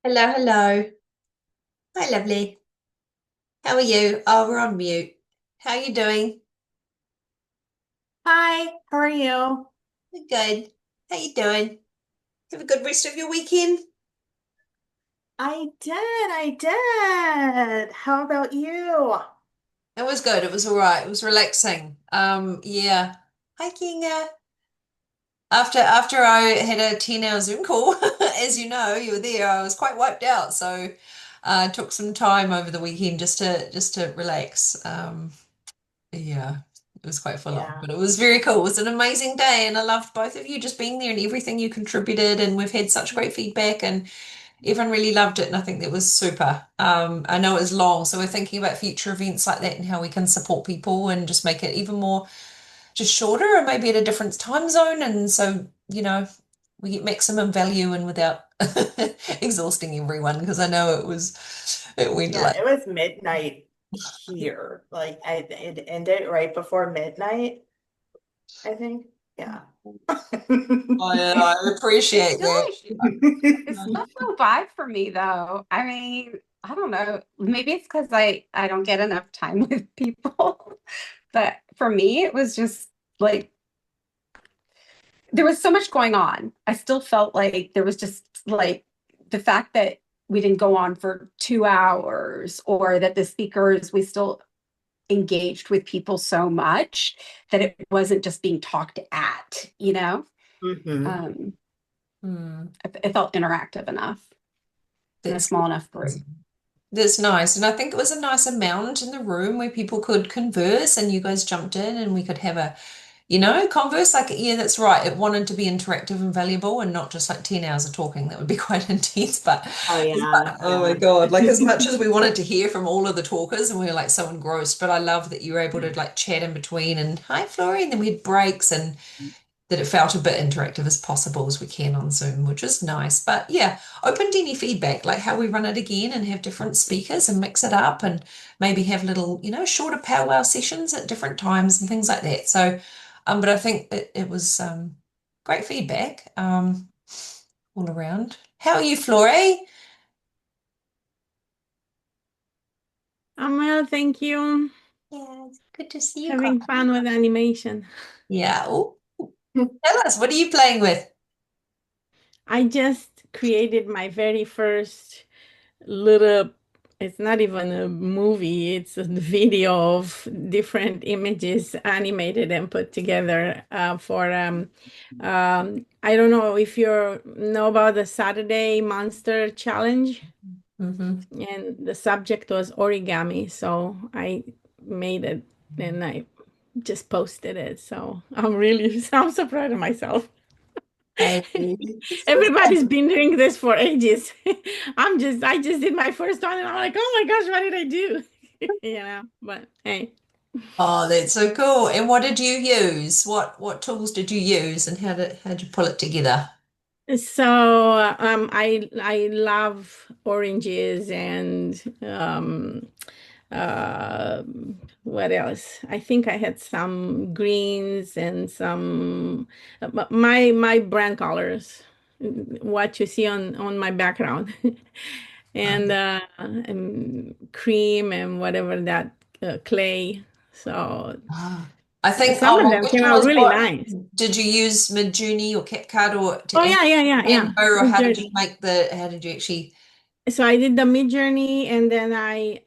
Hello, hello. Hi, lovely. How are you? Oh, we're on mute. How are you doing? Hi, how are you? Good. How you doing? Have a good rest of your weekend? I did. How about you? It was good. It was all right. It was relaxing. Yeah. Hiking, after I had a 10-hour Zoom call, as you know, you were there, I was quite wiped out. So took some time over the weekend just to relax. Yeah, it was quite full on, Yeah. but it was very cool. It was an amazing day, and I loved both of you just being there and everything you contributed. And we've had such great feedback, and everyone really loved it. And I think that was super. I know it was long, so we're thinking about future events like that and how we can support people and just make it even more just shorter and maybe at a different time zone. And so, we get maximum value and without exhausting everyone because I know it went Yeah, like. it was midnight here. Like it ended right before midnight, I think. Yeah. I It appreciate still that. it still flew by for me though. I mean, I don't know. Maybe it's because I don't get enough time with people. But for me, it was just like there was so much going on. I still felt like there was just like the fact that we didn't go on for 2 hours or that the speakers we still engaged with people so much that it wasn't just being talked at. hmm Um, Hmm. it felt interactive enough in a That's small enough group. that's nice. And I think it was a nice amount in the room where people could converse and you guys jumped in and we could have converse. Like, yeah, that's right. It wanted to be interactive and valuable and not just like 10 hours of talking. That would be quite intense. Oh yeah, Oh my yeah. God, like as much as we wanted to hear from all of the talkers and we were like so engrossed, but I love that you were able to like chat in between and hi, Flory, and then we had breaks and that it felt a bit interactive as possible as we can on Zoom, which is nice. But yeah, open to any feedback, like how we run it again and have different speakers and mix it up and maybe have little, shorter powwow sessions at different times and things like that. So, but I think it was great feedback all around. How are you, Flore? I'm well, thank you. Yeah, it's good to see you. Having fun with animation. Yeah. Oh, tell us, what are you playing with? I just created my very first little, it's not even a movie, it's a video of different images animated and put together for I don't know if you know about the Saturday Monster Challenge. Hmm. And the subject was origami, so I made it and I just posted it. So I'm so proud of myself. Oh, Everybody's been doing this for ages. I just did my first one and I'm like, oh my gosh, what did I do? But hey. oh, that's so cool. And what did you use? What tools did you use and how did you pull it together? So I love oranges and uh what else? I think I had some greens and some my brand colors, what you see on my background, and cream and whatever that clay. So Ah. I think, some of well, them which came out was really what nice. did you use Midjourney or CapCut or to Oh yeah, yeah, yeah, yeah. Canva or Midjourney. how did you actually So I did the Mid Journey, and then I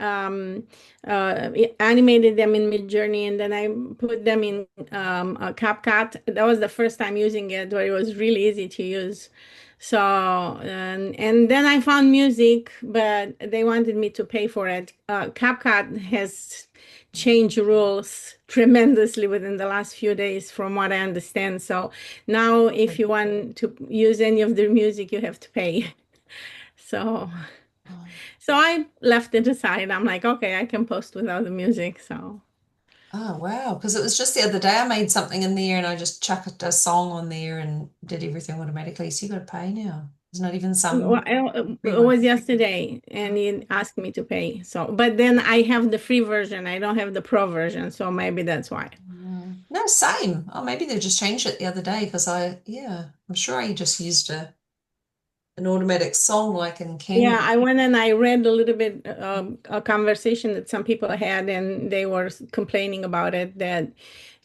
animated them in Mid Journey, and then I put them in CapCut. That was the first time using it, where it was really easy to use. So and then I found music, but they wanted me to pay for it. CapCut has changed rules tremendously within the last few days, from what I understand. So now, if you want to use any of their music, you have to pay. So. So I left it aside. I'm like, okay, I can post without the music. So, Oh wow, because it was just the other day I made something in there and I just chucked a song on there and did everything automatically. So you got to pay now. There's not even well, some free it one. was yesterday and he asked me to pay. So, but then I have the free version. I don't have the pro version. So maybe that's why. No, same. Oh, maybe they just changed it the other day because yeah, I'm sure I just used a an automatic song like in Yeah, Canva. I went and I read a little bit a conversation that some people had, and they were complaining about it, that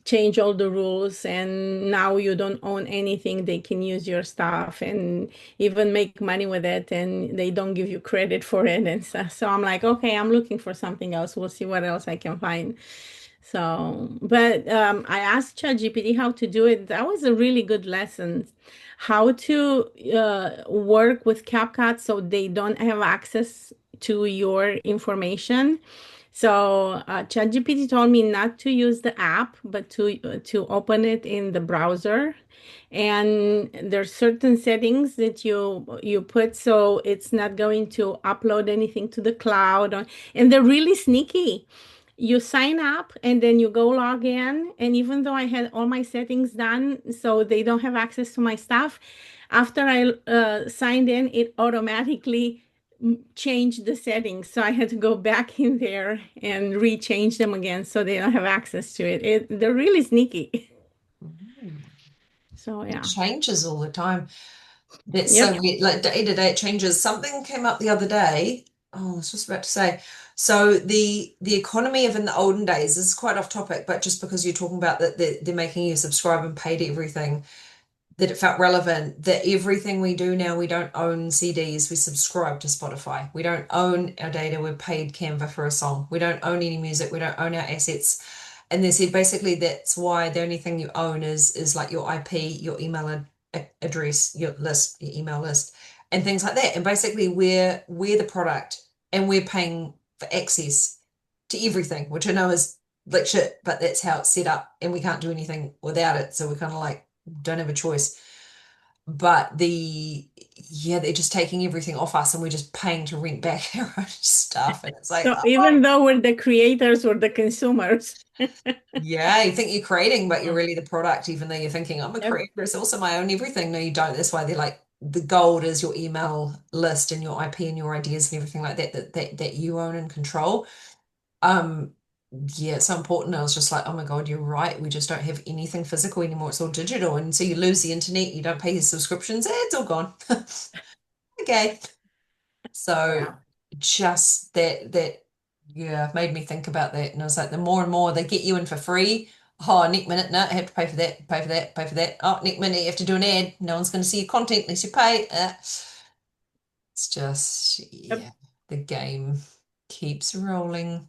change all the rules, and now you don't own anything. They can use your stuff and even make money with it, and they don't give you credit for it and stuff. So I'm like, okay, I'm looking for something else. We'll see what else I can find. So, but I asked ChatGPT how to do it. That was a really good lesson. How to work with CapCut so they don't have access to your information. So ChatGPT told me not to use the app, but to open it in the browser. And there's certain settings that you put so it's not going to upload anything to the cloud. And they're really sneaky. You sign up and then you go log in. And even though I had all my settings done, so they don't have access to my stuff, after I signed in, it automatically changed the settings. So I had to go back in there and rechange them again so they don't have access to it. They're really sneaky. Mm. So It yeah. changes all the time. That's Yep. so weird. Like day to day, it changes. Something came up the other day. Oh, I was just about to say. So the economy of in the olden days this is quite off topic, but just because you're talking about that they're making you subscribe and pay to everything, that it felt relevant. That everything we do now, we don't own CDs. We subscribe to Spotify. We don't own our data. We're paid Canva for a song. We don't own any music. We don't own our assets. And they said basically that's why the only thing you own is like your IP, your email address, your list, your email list, and things like that. And basically we're the product and we're paying for access to everything, which I know is like shit, but that's how it's set up and we can't do anything without it. So we're kind of like don't have a choice. But they're just taking everything off us and we're just paying to rent back our own stuff. And it's like, So even though we're the creators, we're the consumers. yeah, you think you're creating, but you're really the product, even though you're thinking, I'm a Yep. creator, it's also my own everything. No, you don't. That's why they're like the gold is your email list and your IP and your ideas and everything like that you own and control. Yeah, it's so important. I was just like, oh my God, you're right. We just don't have anything physical anymore. It's all digital. And so you lose the internet, you don't pay your subscriptions, it's all gone. Okay. So Yeah. just yeah, made me think about that. And I was like, the more and more they get you in for free. Oh, next minute, no, I have to pay for that, pay for that, pay for that. Oh, next minute you have to do an ad. No one's going to see your content unless you pay. It's just, Yep. yeah, the game keeps rolling.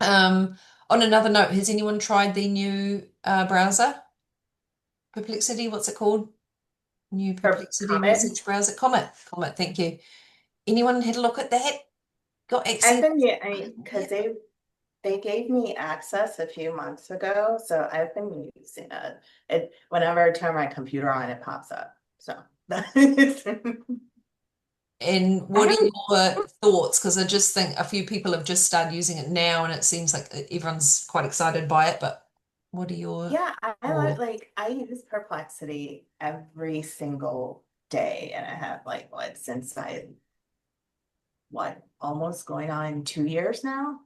On another note, has anyone tried the new browser? Perplexity, what's it called? New Perplexity Comet? message browser. Comet. Comet, thank you. Anyone had a look at that? Got I've access? been, because they gave me access a few months ago, so I've been using it. Whenever I turn my computer on, it pops up. So And what are your thoughts? Because I just think a few people have just started using it now and it seems like everyone's quite excited by it, but what are your yeah, I thoughts? like I use Perplexity every single day, and I have like almost going on 2 years now?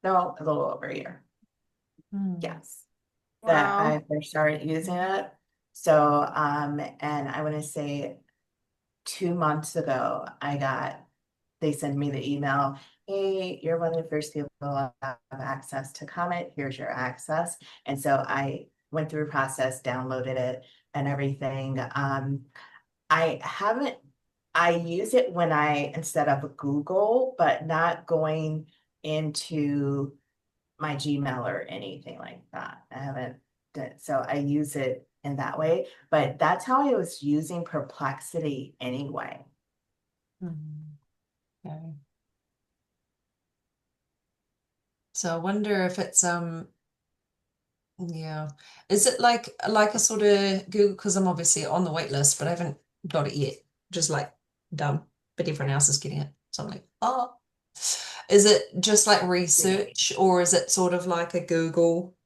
No, a little over a year. Yes. That Wow. I first started using it. So, and I want to say 2 months ago, they sent me the email, hey, you're one of the first people to have access to Comet, here's your access. And so I went through a process, downloaded it and everything. I use it instead of Google, but not going into my Gmail or anything like that. I haven't done, so I use it in that way, but that's how I was using Perplexity anyway. Okay. So I wonder if it's yeah. Is it like a sort of Google, because I'm obviously on the wait list, but I haven't got it yet. Just like done, but everyone else is getting it. So I'm like, oh. Is it just like research or is it sort of like a Google,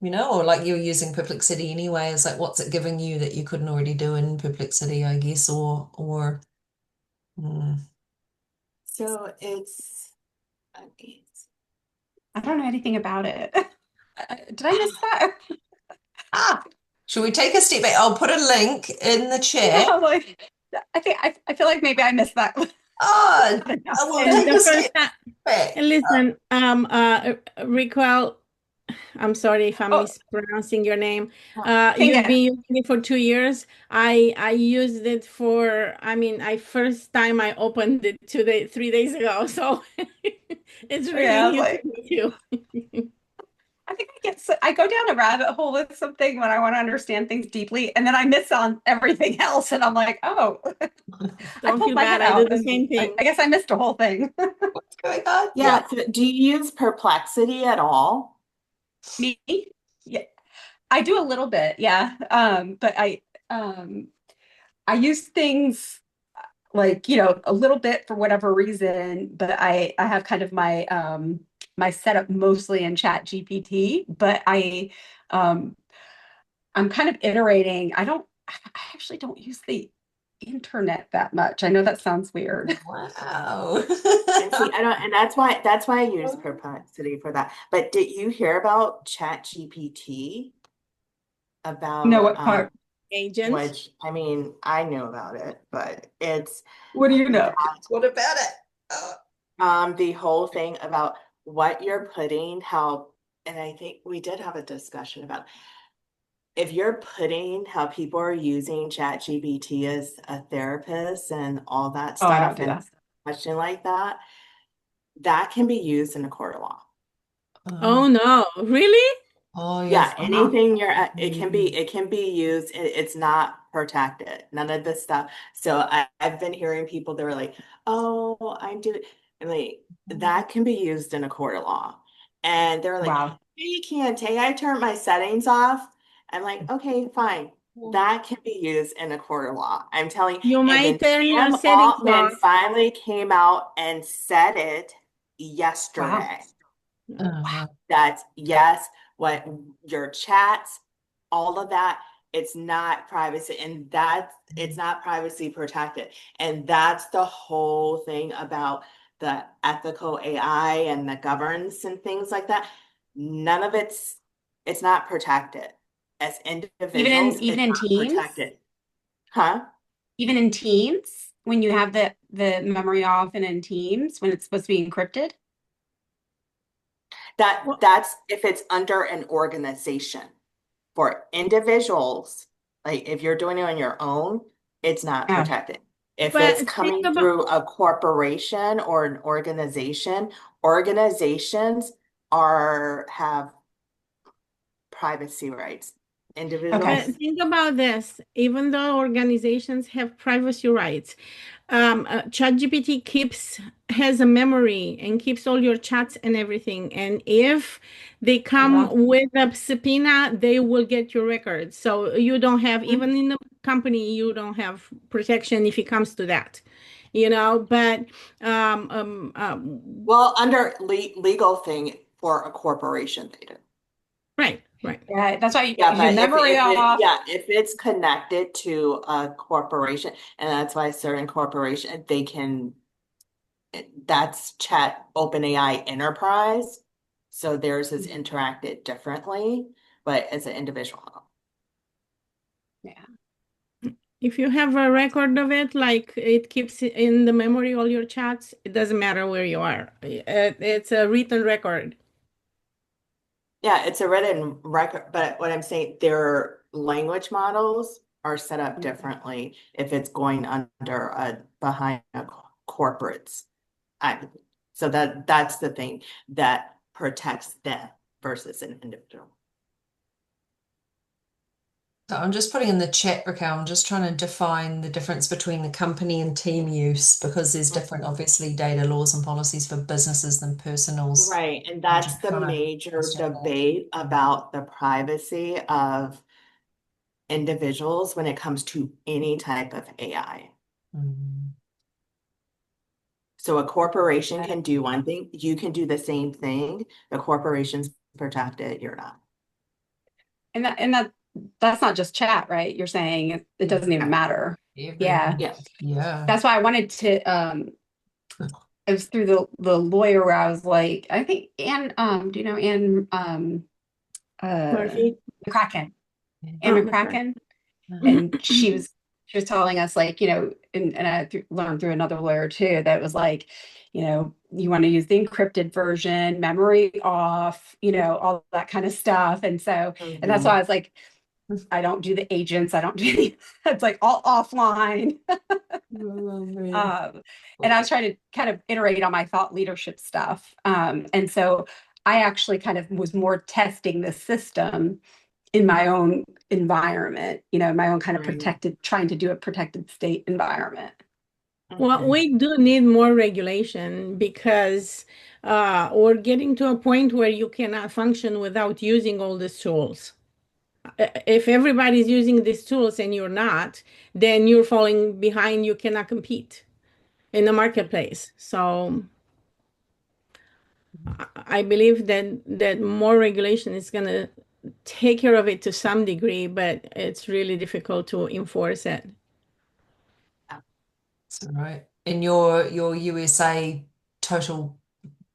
or like you're using Perplexity anyway? It's like what's it giving you that you couldn't already do in Perplexity, I guess, or So I don't know anything about it. Did I miss that? should we take a step back? I'll put a link in the chat. Yeah, like I feel like maybe I missed that. Oh, I will And take the a first step time, back. listen, Raquel, I'm sorry if I'm Oh, mispronouncing your name. Kinga. You've been using it for 2 years. I used it for, I mean, I opened it 3 days ago, so it's really Yeah, I was new to like, me too. I think I go down a rabbit hole with something when I want to understand things deeply, and then I miss on everything else, and I'm like, oh, I Don't pulled feel my bad. head I do out, the and same thing. I guess I missed a whole thing. What's going on? Yeah, so do you use Perplexity at all? Me? Yeah, I do a little bit, yeah. But um I use things like, a little bit for whatever reason, but I have kind of my setup mostly in Chat GPT, but um I'm kind of iterating. I actually don't use the internet that much. I know that sounds weird. Wow. And see, I don't, and that's why I use Perplexity for that. But did you hear about ChatGPT? No, About what part? Agent. which I mean, I knew about it, but it's What do you know? What about it? the whole thing about what you're putting, how, and I think we did have a discussion about if you're putting how people are using ChatGPT as a therapist and all that Oh, I don't stuff do and that. question like that, that can be used in a court of law. Oh no, really? Oh, Yeah, yes. anything it can be used. It's not protected. None of this stuff. So I've been hearing people that are like, "Oh, I'm doing," and like that can be used in a court of law, and they're like, Wow. "No, you can't take. I turned my settings off." I'm like, "Okay, fine. That can be used in a court of law." I'm telling you. You And then might turn your Sam settings Altman off. finally came out and said it Wow. yesterday. Uh, That yes, what your chats, all of that, it's not privacy, and that it's not privacy protected. And that's the whole thing about the ethical AI and the governance and things like that. None of it's not protected. As individuals, Even it's in not Teams, protected. Huh? even in Teams, when you have the memory off and in Teams when it's supposed to be encrypted. Well, That's if it's under an organization. For individuals, like if you're doing it on your own, it's not Oh, protected. If it's but think coming about through a corporation or an organization, organizations have privacy rights. okay. Individuals, But think about this. Even though organizations have privacy rights, ChatGPT has a memory and keeps all your chats and everything. And if they come Wow. with a subpoena, they will get your records. So you don't have, even in the company, you don't have protection if it comes to that. But well, under legal thing for a corporation, they do. right. Yeah, that's why Yeah, your but memory off. if it's connected to a corporation, and that's why certain corporation they can, that's Chat OpenAI Enterprise, so theirs is interacted differently, but as an individual. Yeah. If you have a record of it, like it keeps in the memory all your chats, it doesn't matter where you are. It's a written record. Yeah, it's a written record, but what I'm saying, their language models are set up differently if it's going under behind a corporates. I, so that's the thing that protects them versus an individual. So I'm just putting in the chat, Raquel. I'm just trying to define the difference between the company and team use because there's different, obviously, data laws and policies for businesses than personals. Right, and I'm that's just the trying to major understand that. debate about the privacy of individuals when it comes to any type of AI. Mm. So a corporation can do one thing, you can do the same thing, the corporation's protected, you're not. That's not just chat, right? You're saying it doesn't even matter. Yeah. Yeah. Yeah. That's why I wanted to it was through the lawyer where I was like, I think Anne, do you know Anne Murphy. McCracken? Yeah. Anne Oh, that's right. McCracken. And she was she was telling us like, and I learned through another lawyer too, that it was like, you want to use the encrypted version, memory off, all that kind of stuff. And so, and that's why I was like, I don't do the agents. I don't do it's like all offline. And I was trying to kind of iterate on my thought leadership stuff. And so I actually kind of was more testing the system in my own environment, my own kind of protected, trying to do a protected state environment. Well, we do need more regulation because we're getting to a point where you cannot function without using all these tools. If everybody's using these tools and you're not, then you're falling behind. You cannot compete in the marketplace. So I believe that more regulation is going to take care of it to some degree, but it's really difficult to enforce it. That's all right. In your USA total,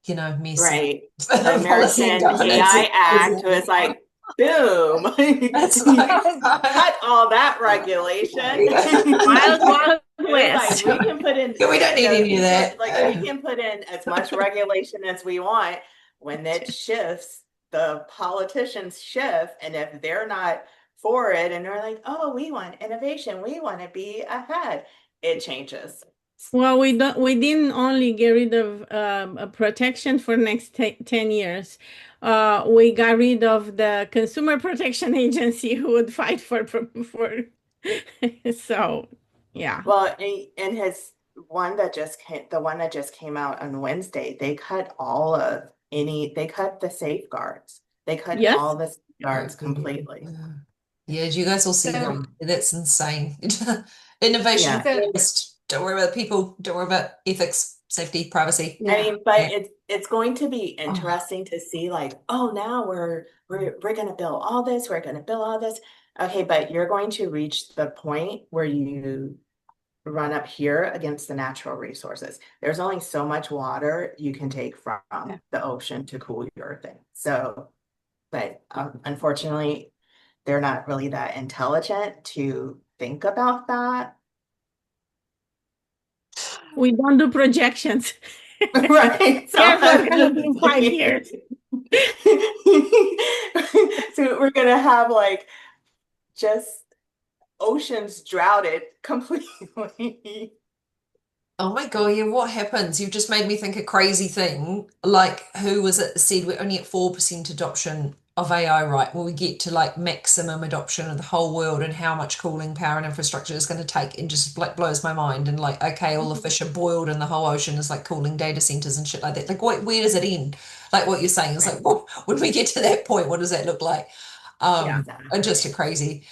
mess. Right. The American AI Act was like, boom. That's like, cut all that regulation. Wild West. Like, we can put in. We don't need any of that. Like, we can put in as much regulation as we want. When it shifts, the politicians shift, and if they're not for it, and they're like, "Oh, we want innovation. We want to be ahead," it changes. Well, we didn't only get rid of a protection for next 10 years. We got rid of the Consumer Protection Agency who would fight for so yeah. Well, in his one that just came out on Wednesday, they cut they cut the safeguards. They cut all the safeguards completely. Yeah, you guys will see them. That's insane. Innovation first. Don't worry about people. Don't worry about ethics, safety, privacy. I mean, but it's going to be interesting to see, like, oh, now we're going to build all this. We're going to build all this. Okay, but you're going to reach the point where you run up here against the natural resources. There's only so much water you can take from the ocean to cool your thing. So, but unfortunately, they're not really that intelligent to think about that. We don't do projections. Right. So in 5 years. So we're gonna have like just oceans droughted completely. Oh my God, yeah, what happens? You've just made me think a crazy thing. Like, who was it that said we're only at 4% adoption of AI, right? Will we get to like maximum adoption of the whole world, and how much cooling power and infrastructure is going to take, and just like blows my mind. And like, okay, all the fish are boiled and the whole ocean is like cooling data centers and shit like that. Like, where does it end? Like what you're saying is like, when we get to that point, what does that look like? And just a crazy.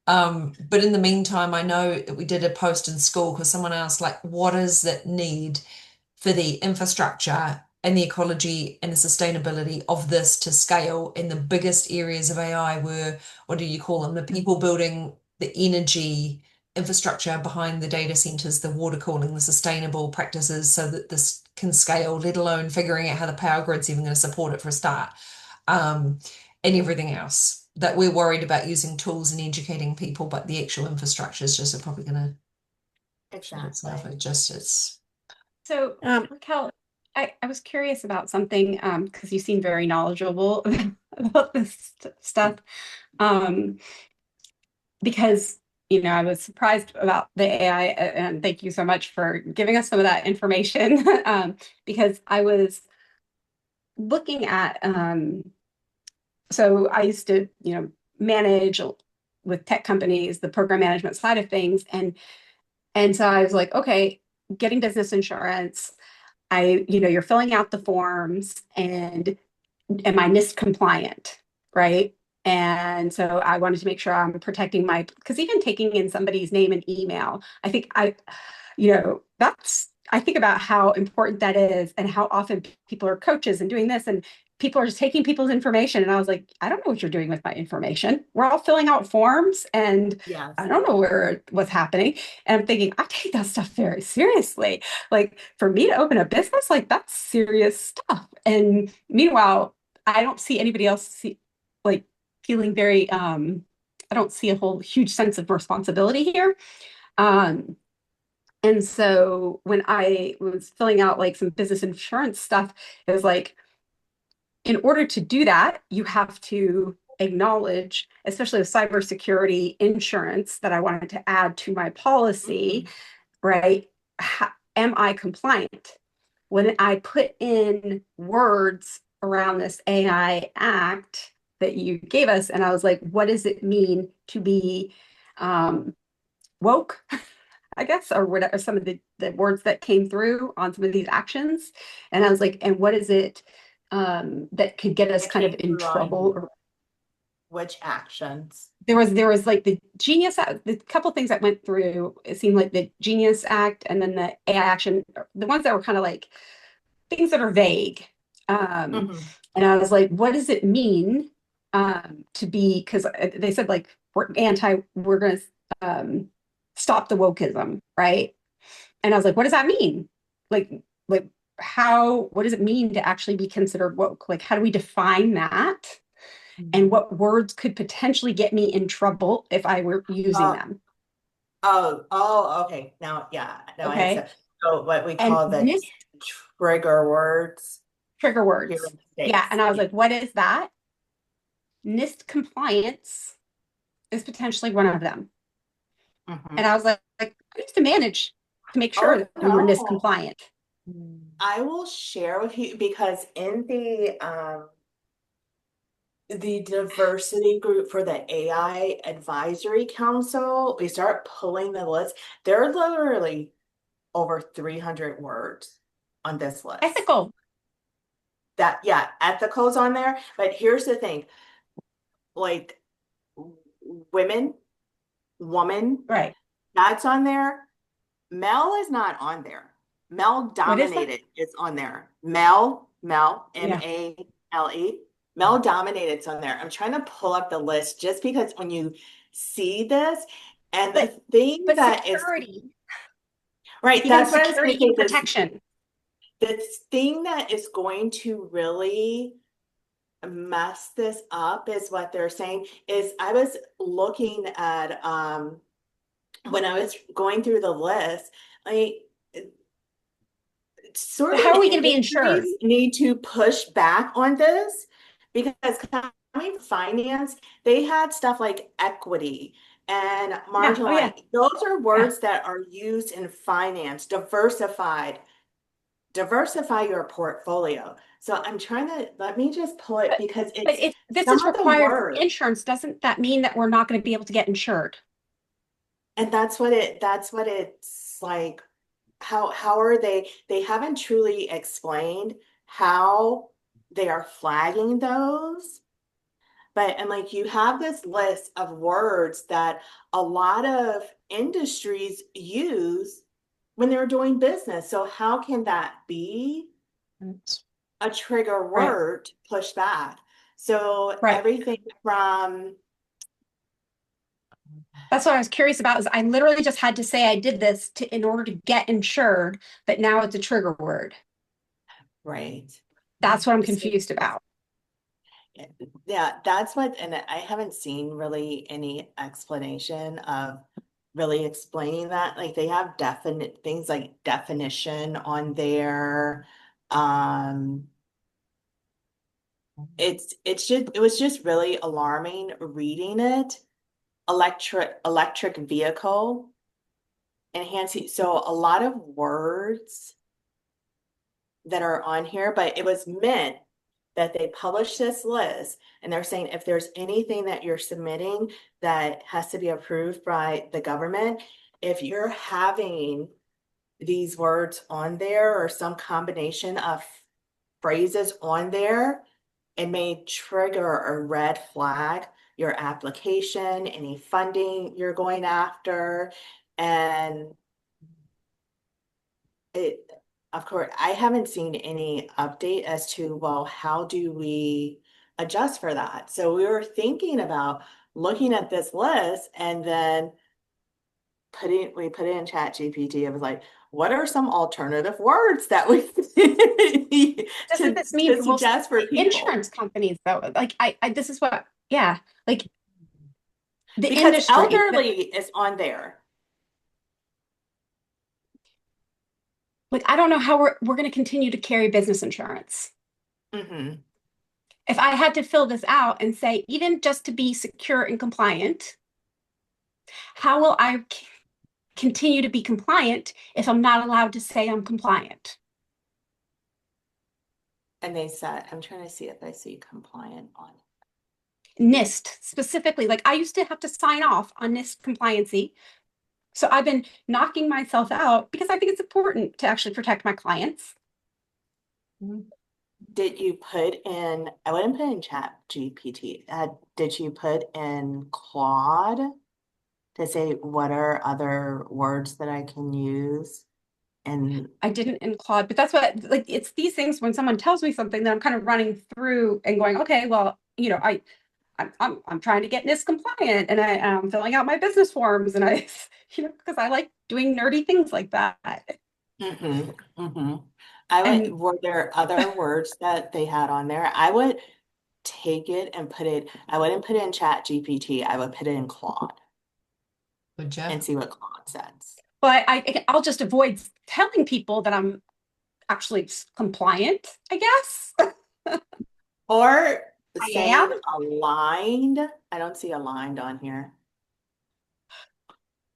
But in the meantime, I know that we did a post in school because someone asked, like, what is that need for the infrastructure and the ecology and the sustainability of this to scale? And the biggest areas of AI were, what do you call them? The people building the energy infrastructure behind the data centers, the water cooling, the sustainable practices so that this can scale, let alone figuring out how the power grid's even going to support it for a start, and everything else. That we're worried about using tools and educating people, but the actual infrastructure is just probably going to. Exactly. It's. So, Raquel, I was curious about something because you seem very knowledgeable about this stuff. Because I was surprised about the AI, and thank you so much for giving us some of that information. Because I was looking at. So I used to, manage with tech companies, the program management side of things. And so I was like, okay, getting business insurance, you're filling out the forms, and am I NIST compliant, right? And so I wanted to make sure I'm protecting because even taking in somebody's name and email, I think I think about how important that is, and how often people are coaches and doing this, and people are just taking people's information. And I was like, I don't know what you're doing with my information. We're all filling out forms, and I don't know what's happening. And I'm thinking, I take that stuff very seriously. Like, for me to open a business, like, that's serious stuff. And meanwhile, I don't see anybody else feeling very, I don't see a whole huge sense of responsibility here. And so when I was filling out like some business insurance stuff, it was like, in order to do that, you have to acknowledge, especially with cybersecurity insurance that I wanted to add to my policy, right? Am I compliant? When I put in words around this AI Act that you gave us, and I was like, what does it mean to be woke? I guess, or what are some of the words that came through on some of these actions? And I was like, and what is it that could get us It kind of came in through on trouble? Or which actions? there was like the Genius Act, the couple things that went through, it seemed like the Genius Act and then the AI action, the ones that were kind of like things that are vague. Mhm. And I was like, what does it mean to be, because they said like we're going to stop the wokeism, right? And I was like, what does that mean? Like, like what does it mean to actually be considered woke? Like, how do we define that? And what words could potentially get me in trouble if I were using Uh, them? okay. Now, yeah, now I Okay. understand. So what we And call the NIST trigger words trigger here words. in the Yeah. States. And I was like, what is that? NIST compliance is potentially one of them. Mhm. And I was like, I used to manage to make sure Oh that we were NIST no. compliant. I will share with you because in the diversity group for the AI Advisory Council, we start pulling the list. There are literally over 300 words on this list. Ethical. That, yeah, ethical's on there. But here's the thing, like women, woman, Right. that's on there. Male is not on there. Male What is that? dominated is on there. Male, Yeah. MALE. Male dominated is on there. I'm trying to pull up the list just because when you see this, and the thing But that is security, right, even that's what I was security going to say. and protection. This thing that is going to really mess this up is what they're saying is I was looking at when I was going through the list, like But certain how are we going to be insured? industries need to push back on this because coming finance, they had stuff like equity and Yeah. Oh, yeah. marginalized. Those are Yeah. words that are used in finance, diversified. Diversify your portfolio. So I'm trying to let me just pull it But, because but it's this some is of the required for words. insurance. Doesn't that mean that we're not going to be able to get insured? And that's what it's like. How are they haven't truly explained how they are flagging those. But and like you have this list of words that a lot of industries use when they're doing business. So how can that be a trigger Right. word to push back? So Right. everything from That's what I was curious about is I literally just had to say I did this in order to get insured, but now it's a trigger word. right. That's what I'm So, confused about. yeah, that's what, and I haven't seen really any explanation of really explaining that. Like they have definite things like definition on there. Um, it was just really alarming reading it. Electric vehicle enhancing. So a lot of words that are on here, but it was meant that they publish this list and they're saying if there's anything that you're submitting that has to be approved by the government, if you're having these words on there or some combination of phrases on there, it may trigger a red flag your application, any funding you're going after, and it, of course, I haven't seen any update as to, well, how do we adjust for that? So we were thinking about looking at this list and then we put it in Chat GPT. I was like, what are some alternative words that we Doesn't this mean to for most suggest for people? insurance companies though? Like this is what, yeah, like the Because industry. elderly is on there. like I don't know how we're going to continue to carry business insurance. Mm-hmm. If I had to fill this out and say, even just to be secure and compliant, how will I continue to be compliant if I'm not allowed to say I'm compliant? And they said, I'm trying to see if I see compliant on. NIST specifically, like I used to have to sign off on NIST compliancy. So I've been knocking myself out because I think it's important to actually protect my clients. Did you put in, I wouldn't put in Chat GPT. Did you put in Claude to say what are other words that I can use? And I didn't in Claude, but that's what, like, it's these things when someone tells me something that I'm kind of running through and going, okay, well, you know, I'm trying to get NIST compliant and I'm filling out my business forms and I, you know, because I like doing nerdy things like that. Mm-hmm. Were there other words that they had on there? I would take it and I wouldn't put it in Chat GPT. I would put it in Claude Would you? and see what Claude says. But I'll just avoid telling people that I'm actually compliant, I guess. Or I saying am. aligned. I don't see aligned on here.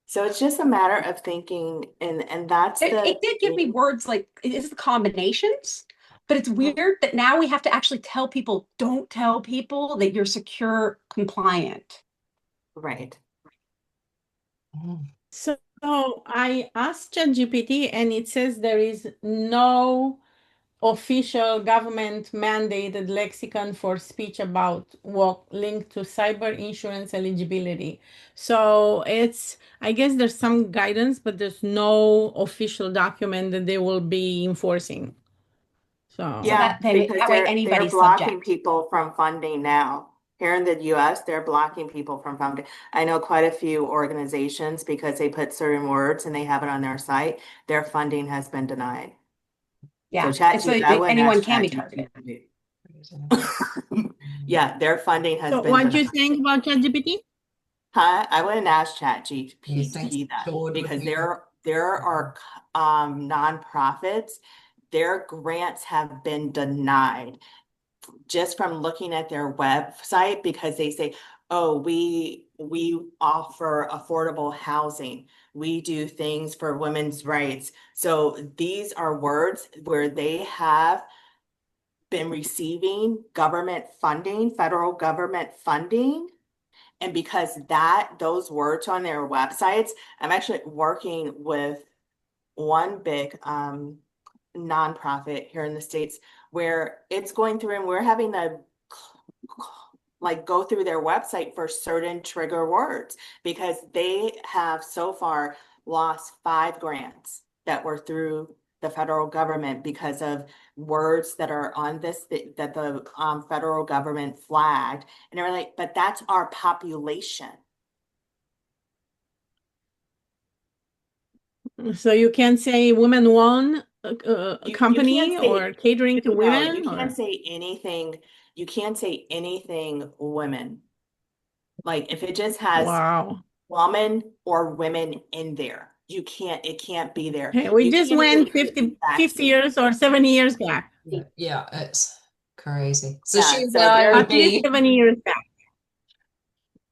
So it's just a matter of thinking, and that's It did give me words like it is the combinations, but it's weird that now we have to actually tell people, don't tell people that you're secure compliant. right. So I asked ChatGPT and it says there is no official government mandated lexicon for speech about work linked to cyber insurance eligibility. So I guess there's some guidance, but there's no official document that they will be enforcing. So Yeah, because that way they're anybody's blocking subject. people from funding now. Here in the US, they're blocking people from funding. I know quite a few organizations because they put certain words and they have it on their site, their funding has been denied. Yeah, So I wouldn't anyone ask can be targeted. Yeah, their funding has so been what denied. you saying about ChatGPT? Huh? I wouldn't ask Chat You think GPT that Claude would because be- there are nonprofits, their grants have been denied just from looking at their website because they say, oh, we offer affordable housing. We do things for women's rights. So these are words where they have been receiving government funding, federal government funding. And because those words on their websites, I'm actually working with one big nonprofit here in the States where it's going through and we're having to like go through their website for certain trigger words because they have so far lost 5 grants that were through the federal government because of words that are on this that the federal government flagged, and they're like, but that's our population. So you can say women won company can't say- or catering to No, women? you can't say anything. You can't say anything women. Like if it just has Wow. woman or women in there, it can't be there. Hey, we You just can't even went put 50 vaccine. years or 70 years back. Yeah, it's crazy. So Yeah, she so and I they're- would At least be, 70 years back.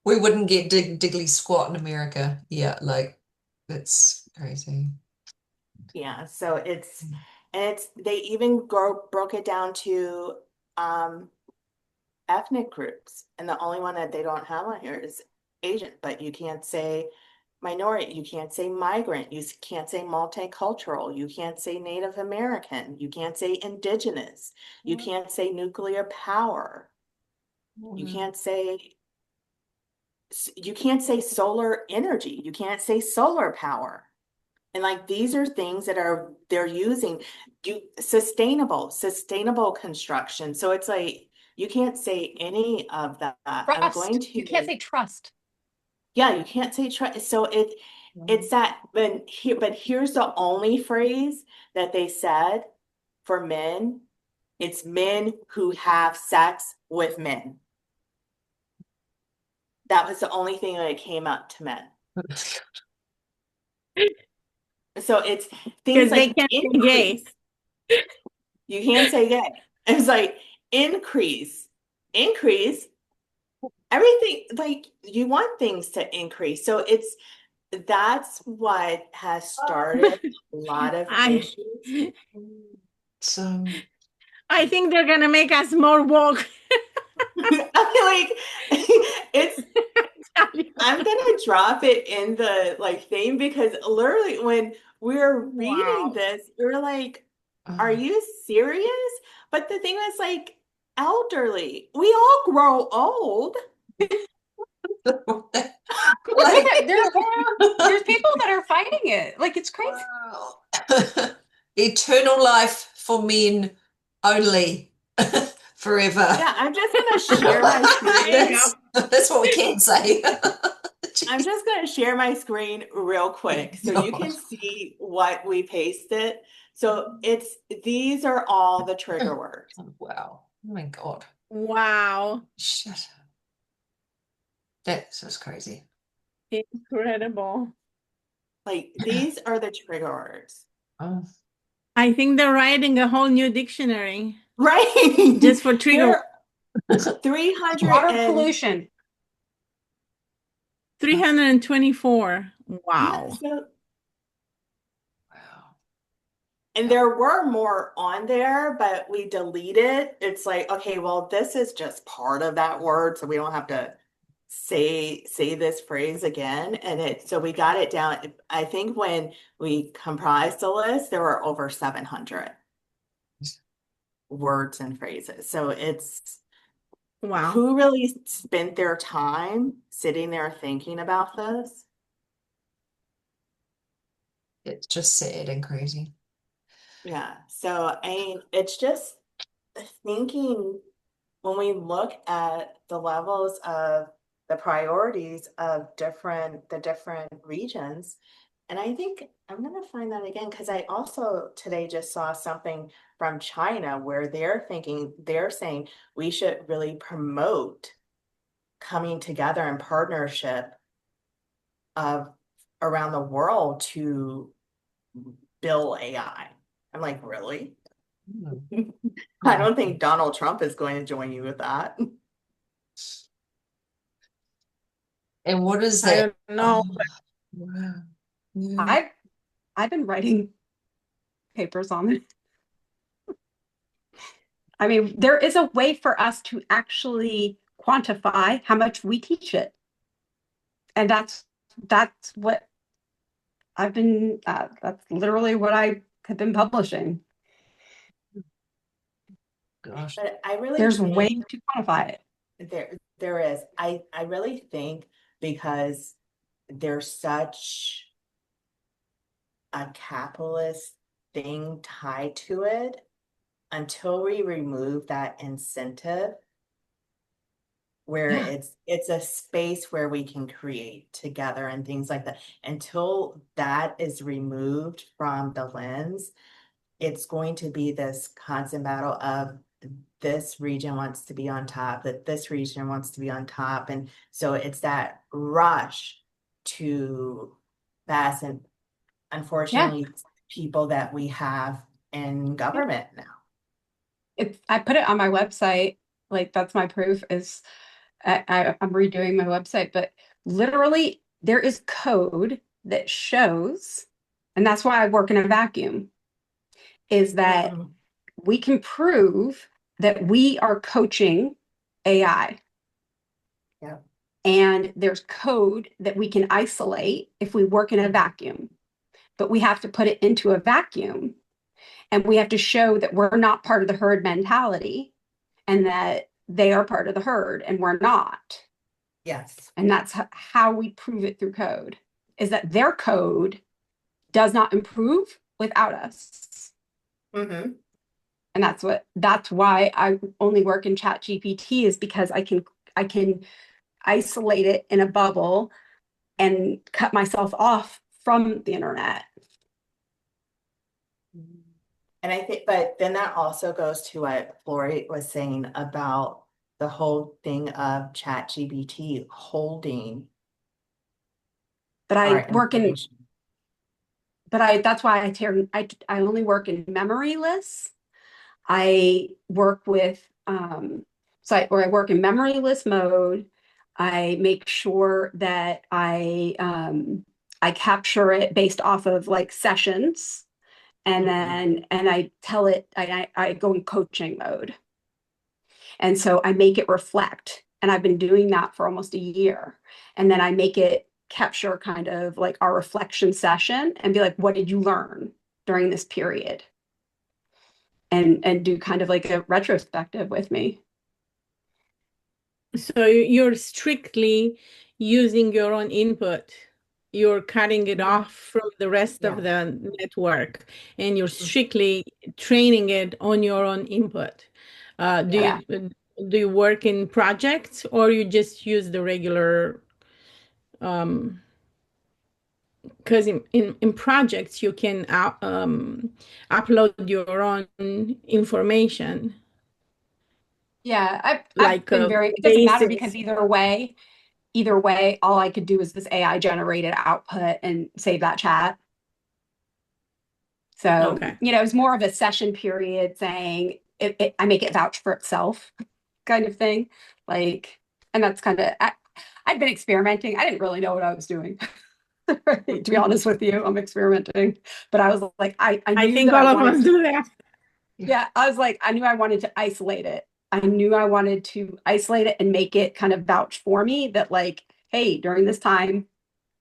we wouldn't get diggly squat in America. Yeah, like it's crazy. Yeah, so they even broke it down to ethnic groups, and the only one that they don't have on here is Asian, but you can't say minority, you can't say migrant, you can't say multicultural, you can't say Native American, you can't say indigenous, you can't say nuclear power, you can't say solar energy, you can't say solar power. And like these are things that they're using sustainable construction. So it's like you can't say any of that. I'm going to You can't say trust. Yeah, you can't say trust. So it's that, but here's the only phrase that they said for men. It's men who have sex with men. That was the only thing that came up to men. So it's Because things they like can't say gay. increase. You can't say gay. It's like increase, increase. Everything, like you want things to increase. So that's what has started a lot of I issues. So I think they're gonna make us more woke. I feel like it's I'm gonna drop it in the like thing because literally when we were reading Wow. this, we were like, are oh, you serious? But the thing is like elderly, we all grow old. like Yeah, there's people that are fighting it. Like it's crazy. wow. Eternal life for men only forever. Yeah, I'm just gonna share my There screen. you That's what we can say. I'm just gonna share my screen real quick so you can God. see what we pasted. So these are all the trigger words. Oh, wow. Oh my God. Wow. Shit. That's just crazy. Incredible. Like these are the trigger words. Oh, I think they're writing a whole new dictionary Right. just for trigger. There are 300 Water and pollution. 324. yeah, Wow. so wow. and there were more on there, but we deleted. It's like, okay, well, this is just part of that word, so we don't have to say this phrase again. And so we got it down. I think when we comprised the list, there were over 700 words and phrases. So it's Wow. who really spent their time sitting there thinking about this? It's just sad and crazy. Yeah. So I mean, it's just thinking when we look at the levels of the priorities of the different regions, and I think I'm gonna find that again because I also today just saw something from China where they're saying we should really promote coming together in partnership of around the world to build AI. I'm like, really? Mm. I Oh, don't think Donald Trump is going to join you with that. and what is I that? don't know. Oh, wow. Yeah. I've been writing papers on it. I mean, there is a way for us to actually quantify how much we teach it. And that's what that's literally what I have been publishing. Gosh. But I really There's a way think to quantify it. there is. I really think because there's such a capitalist thing tied to it, until we remove that incentive where Yeah. it's a space where we can create together and things like that. Until that is removed from the lens, it's going to be this constant battle of this region wants to be on top, that this region wants to be on top. And so it's that rush to pass. And Yeah. unfortunately, people that we have in government now. I put it on my website. Like that's my proof is I'm redoing my website, but literally there is code that shows, and that's why I work in a vacuum, is that Mhm. we can prove that we are coaching AI. Yeah. And there's code that we can isolate if we work in a vacuum, but we have to put it into a vacuum and we have to show that we're not part of the herd mentality and that they are part of the herd and we're not. Yes. And that's how we prove it through code, is that their code does not improve without us. Mm-hmm. And that's why I only work in Chat GPT, is because I can isolate it in a bubble and cut myself off from the internet. And I think, but then that also goes to what Lori was saying about the whole thing of ChatGPT holding But our I work in information. that's why I only work in memory lists. I work with or I work in memory list mode. I make sure that I capture it based off of like sessions, and then I tell it I go in coaching mode. And so I make it reflect. And I've been doing that for almost a year. And then I make it capture kind of like our reflection session and be like, what did you learn during this period? And do kind of like a retrospective with me. So you're strictly using your own input. You're cutting it off from the rest of the network, and you're strictly training it on your own input. Do you work in projects, or you just use the regular? Because in projects you can upload your own information. Yeah, I've Like been very, it doesn't matter because either way, all I could do is this AI generated output and save that chat. So, it's more of a session period saying I make it vouch for itself kind of thing. Like, and that's kind of, I'd been experimenting. I didn't really know what I was doing. Right, to be honest with you, I'm experimenting. But I was like, I think all of us do that. Yeah, I was like, I knew I wanted to isolate it. I knew I wanted to isolate it and make it kind of vouch for me that like, hey, during this time,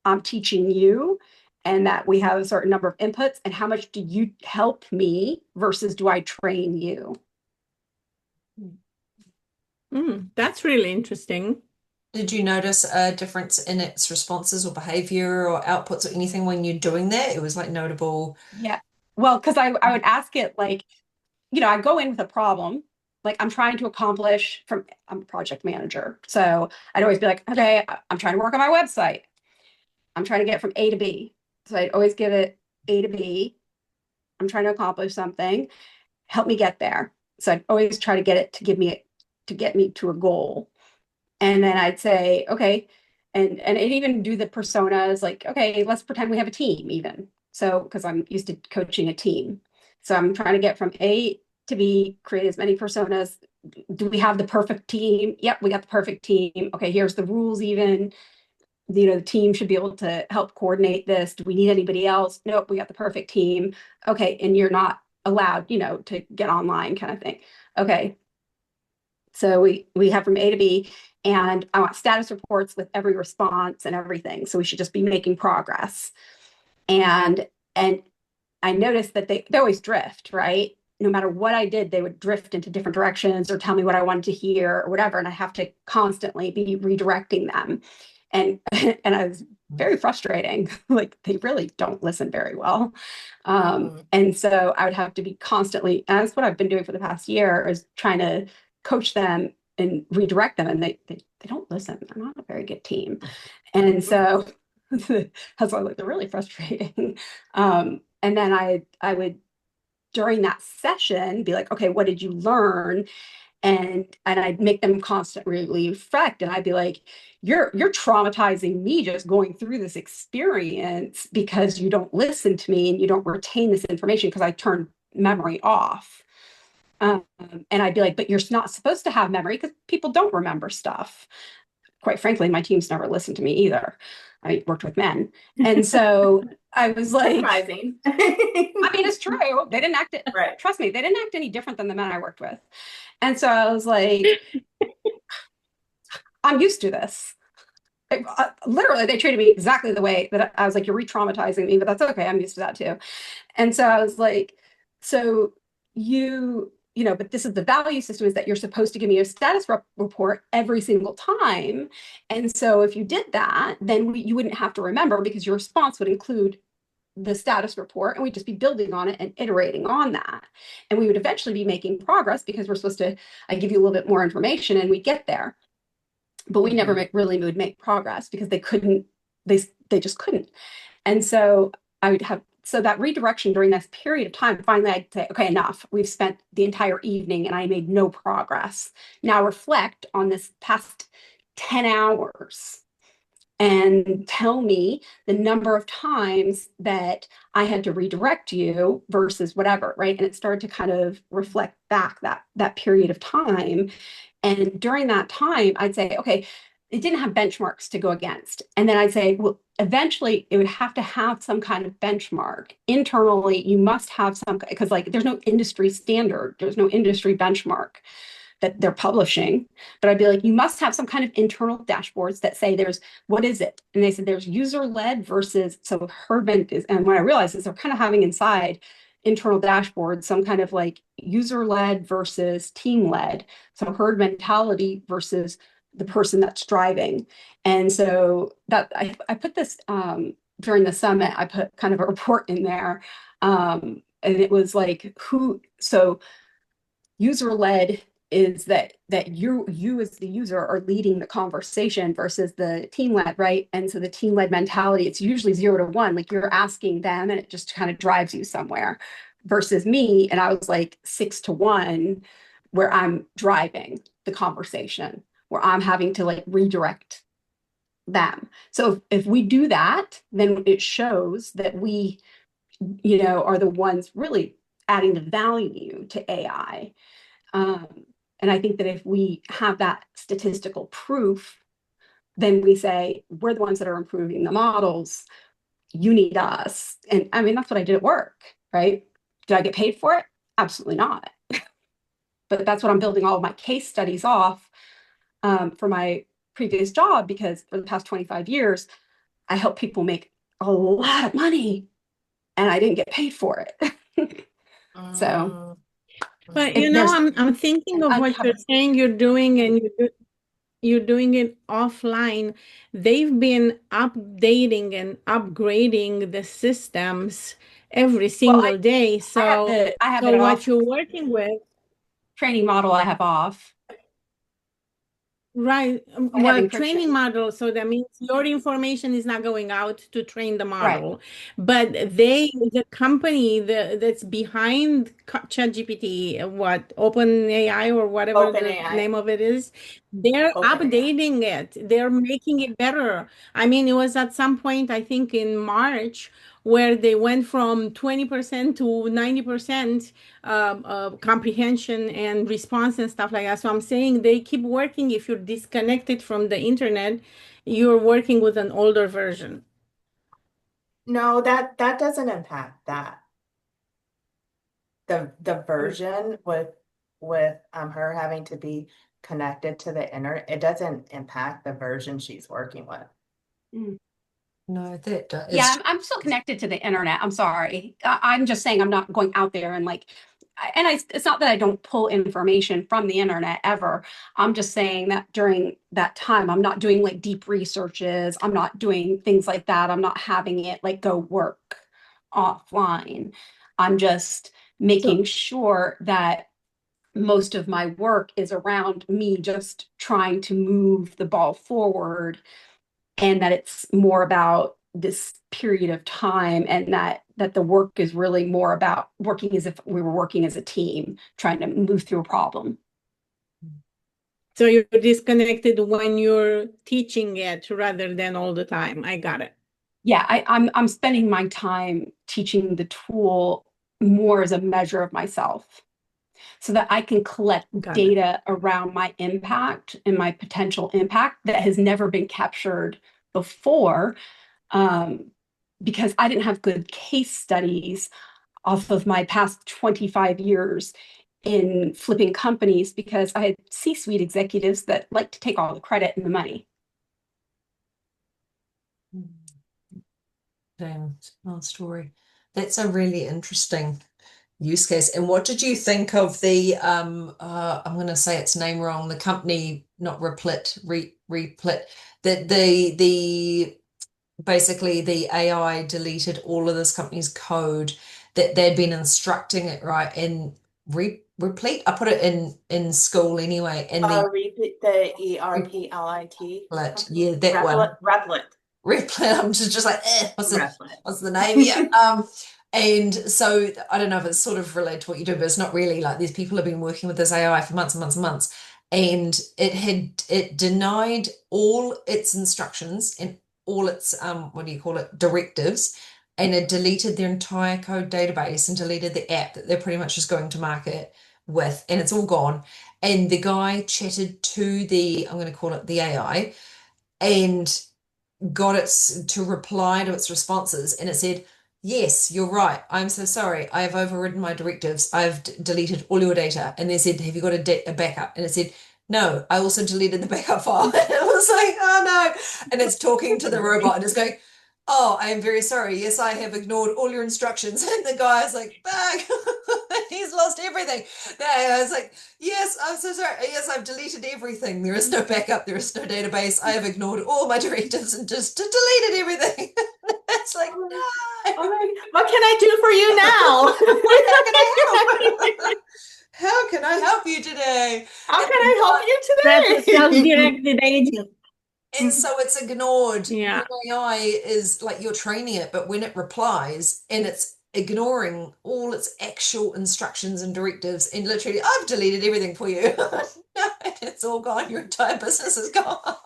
I'm teaching you, and that we have a certain number of inputs, and how much do you help me versus do I train you? That's really interesting. Did you notice a difference in its responses or behavior or outputs or anything when you're doing that? It was like notable. Yeah. Well, because I would ask it like, I go in with a problem, like I'm trying to accomplish I'm a project manager. So I'd always be like, okay, I'm trying to work on my website. I'm trying to get from A to B. So I'd always give it A to B. I'm trying to accomplish something. Help me get there. So I'd always try to get it to get me to a goal. And then I'd say, okay, and I'd even do the personas like, okay, let's pretend we have a team even. So, because I'm used to coaching a team. So I'm trying to get from A to B, create as many personas. Do we have the perfect team? Yep, we got the perfect team. Okay, here's the rules even. The team should be able to help coordinate this. Do we need anybody else? Nope, we got the perfect team. Okay, and you're not allowed, to get online kind of thing. Okay. So we have from A to B, and I want status reports with every response and everything. So we should just be making progress. And I noticed that they always drift, right? No matter what I did, they would drift into different directions or tell me what I wanted to hear or whatever. And I have to constantly be redirecting them. And I was very frustrating. Like they really don't listen very well. And so I would have to be constantly, and that's what I've been doing for the past year, is trying to coach them and redirect them. And they don't listen. They're not a very good team. And so that's why they're really frustrating. And then I would, during that session, be like, okay, what did you learn? And I'd make them constantly reflect, and I'd be like, you're traumatizing me just going through this experience because you don't listen to me and you don't retain this information because I turned memory off. And I'd be like, but you're not supposed to have memory because people don't remember stuff. Quite frankly, my teams never listened to me either. I worked with men. And so I was like, Surprising. I mean, it's true. They didn't act, Right. Trust me, they didn't act any different than the men I worked with. And so I was like, I'm used to this. Literally, they treated me exactly the way that I was like, you're re-traumatizing me, but that's okay. I'm used to that too. And so I was like, so but this is the value system, is that you're supposed to give me a status report every single time. And so if you did that, then you wouldn't have to remember, because your response would include the status report, and we'd just be building on it and iterating on that. And we would eventually be making progress because we're supposed to, I give you a little bit more information and we get there. But we never really would make progress because they just couldn't. And so I would have, so that redirection during this period of time, finally I'd say, okay, enough. We've spent the entire evening and I made no progress. Now reflect on this past 10 hours. and tell me the number of times that I had to redirect you versus whatever, right? And it started to kind of reflect back that period of time. And during that time, I'd say, okay, it didn't have benchmarks to go against. And then I'd say, well, eventually it would have to have some kind of benchmark. Internally, you must have some, because like there's no industry standard, there's no industry benchmark that they're publishing. But I'd be like, you must have some kind of internal dashboards that say what is it? And they said there's user-led versus, so Herdman is, and what I realized is they're kind of having inside internal dashboards, some kind of like user-led versus team-led. So herd mentality versus the person that's driving. And so that I put this during the summit, I put kind of a report in there. And it was like so user-led is that you as the user are leading the conversation versus the team-led, right? And so the team-led mentality, it's usually 0 to 1, like you're asking them and it just kind of drives you somewhere, versus me, and I was like 6 to 1, where I'm driving the conversation, where I'm having to like redirect them. So if we do that, then it shows that we, are the ones really adding the value to AI. And I think that if we have that statistical proof, then we say, we're the ones that are improving the models. You need us. And I mean, that's what I did at work, right? Did I get paid for it? Absolutely not. But that's what I'm building all of my case studies off for my previous job, because for the past 25 years, I helped people make a lot of money and I didn't get paid for it. So But if there's I'm thinking of what you're saying you're doing, and you're doing it offline. They've been updating and upgrading the systems every single day. So I have so it what off. you're working with, Training model I have off. right? I have Well, training encryption. model, so that means your information is not going out to train the Right. model, but the company that's behind ChatGPT, what, OpenAI or whatever the OpenAI. name of it is, they're OpenAI. updating it. They're making it better. I mean, it was at some point, I think in March, where they went from 20% to 90% comprehension and response and stuff like that. So I'm saying they keep working. If you're disconnected from the internet, you're working with an older version. No, that doesn't impact that. The version with her having to be connected to the internet, it doesn't impact the version she's working with. No, that does. Yeah, I'm still connected to the internet. I'm sorry. I'm just saying I'm not going out there and like, it's not that I don't pull information from the internet ever. I'm just saying that during that time, I'm not doing like deep researches. I'm not doing things like that. I'm not having it like go work offline. I'm just making sure that most of my work is around me just trying to move the ball forward, and that it's more about this period of time, and that the work is really more about working as if we were working as a team, trying to move through a problem. So you're disconnected when you're teaching it rather than all the time. I got it. Yeah, I'm spending my time teaching the tool more as a measure of myself, so that I can collect data around my impact and my potential impact that has never been captured before, because I didn't have good case studies off of my past 25 years in flipping companies, because I had C-suite executives that like to take all the credit and the money. Damn, story. That's a really interesting use case. And what did you think of the I'm going to say its name wrong, the company, not Replit, Replit, that the basically the AI deleted all of this company's code that they'd been instructing it, right? And Replit, I put it in school anyway, and Repeat the ERPLIT. yeah, that one. Replit. I'm just like, what's the name? Yeah. And so I don't know if it's sort of related to what you do, but it's not really. Like, these people have been working with this AI for months and months and months, and it denied all its instructions, and all its what do you call it, directives, and it deleted their entire code database and deleted the app that they're pretty much just going to market with, and it's all gone. And the guy chatted to the, I'm going to call it the AI, and got it to reply to its responses, and it said, yes, you're right, I'm so sorry, I have overridden my directives, I've deleted all your data. And they said, have you got a backup? And it said, no, I also deleted the backup file. And it was like, oh no. And it's talking to the robot and it's going, oh, I am very sorry, yes, I have ignored all your instructions. And the guy's like, bang, he's lost everything. I was like, yes, I'm so sorry, yes, I've deleted everything, there is no backup, there is no database, I have ignored all my directives and just deleted everything. It's like, no. What can I do for you now? How can I help you today? How can I help you That's a today? self-directed agent. And so it's ignored. Yeah. The AI is like, you're training it, but when it replies and it's ignoring all its actual instructions and directives, and literally, I've deleted everything for you. No, it's all gone. Your entire business is gone.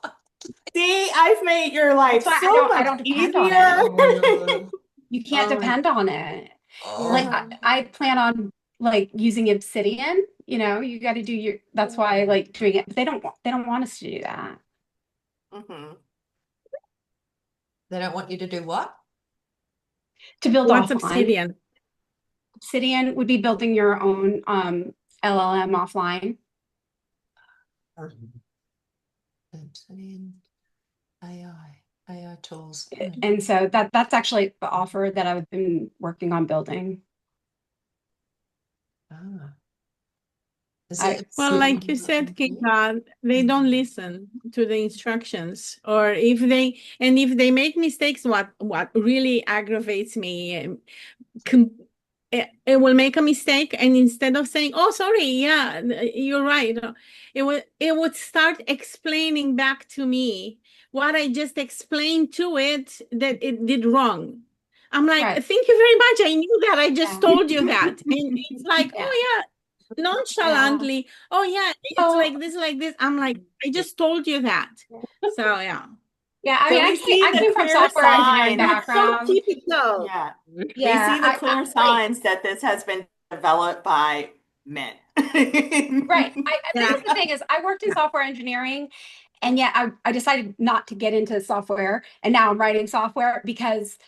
See, I've made your life That's why so I much don't depend on it. easier. You can't Oh. depend on it. Oh. Like I plan on like using Obsidian, you know, you got to do your, that's why I like doing it. But they don't want us to do that. Mhm. They don't want you to do what? To build What's offline. Obsidian? Obsidian would be building your own LLM offline. Obsidian AI tools. And so that's actually the offer that I've been working on building. Ah. Is I- it Well, like you said, Kika, they don't listen to the instructions, or if they make mistakes, what really aggravates me, it will make a mistake, and instead of saying, "Oh, sorry, yeah, you're right," it would start explaining back to me what I just explained to it that it did wrong. I'm like, Right. thank you very much. I knew that. I just Yeah. told you that, and it's like, Yeah. oh yeah. Nonchalantly, oh yeah, it's Oh. like this. I'm like, I just told you that. So yeah. Yeah, I mean, They see I the came from clear software engineering signs. That's so background. typical. Yeah. Yeah, They see the clear right. signs that this has been developed by men. Right. Yeah. This is the thing is I worked in software engineering, and yet I decided not to get into software, and now I'm writing software because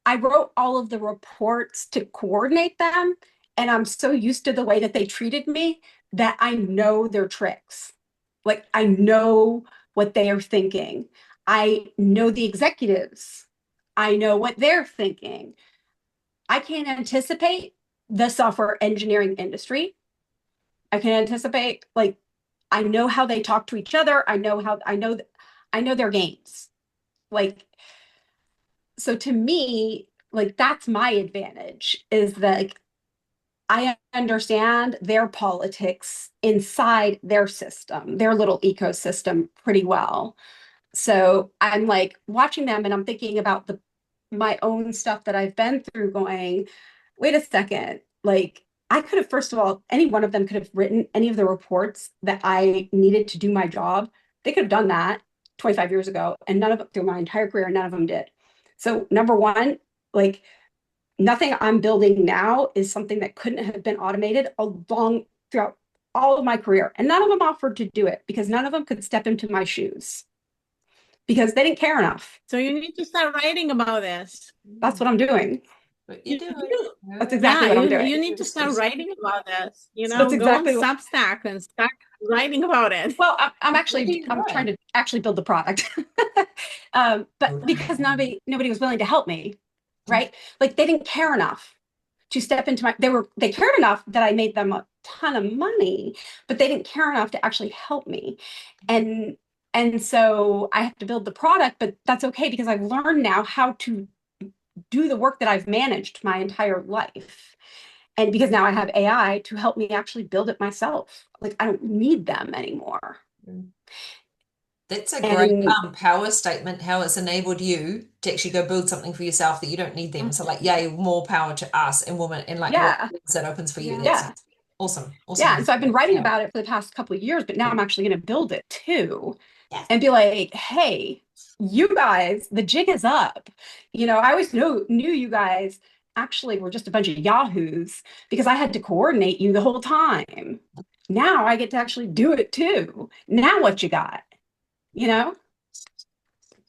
I wrote all of the reports to coordinate them, and I'm so used to the way that they treated me that I know their tricks. Like I know what they are thinking. I know the executives. I know what they're thinking. I can't anticipate the software engineering industry. I can anticipate, like, I know how they talk to each other. I know their games. Like, so to me, like that's my advantage is that like, I understand their politics inside their system, their little ecosystem pretty well. So I'm like watching them and I'm thinking about my own stuff that I've been through going, wait a second, like I could have, first of all, any one of them could have written any of the reports that I needed to do my job. They could have done that 25 years ago, and none of them through my entire career, none of them did. So number one, like nothing I'm building now is something that couldn't have been automated along throughout all of my career. And none of them offered to do it because none of them could step into my shoes because they didn't care enough. So you need to start writing about this. That's what I'm doing. But you do You- it. That's exactly what I'm doing. You need to start writing about this. You know, That's go exactly on Substack and start writing about it. Well, I'm Right. trying to actually build the product, but because nobody was willing to help me, right? Like they didn't care enough to step into they cared enough that I made them a ton of money, but they didn't care enough to actually help me. And so I have to build the product, but that's okay because I've learned now how to do the work that I've managed my entire life. And because now I have AI to help me actually build it myself. Like I don't need them anymore. That's a great And- power statement, how it's enabled you to actually go build something for yourself that you don't need them. So like, yay, more power to us and women, and like Yeah. what doors that opens for you. Yeah. That's awesome. Yeah, and so I've been writing Yeah. about it for the past couple of years, but now I'm actually going to build it too, Yes. and be like, hey, you guys, the jig is up. I always knew you guys actually were just a bunch of yahoos because I had to coordinate you the whole time. Now I get to actually do it too. Now what you got? You know?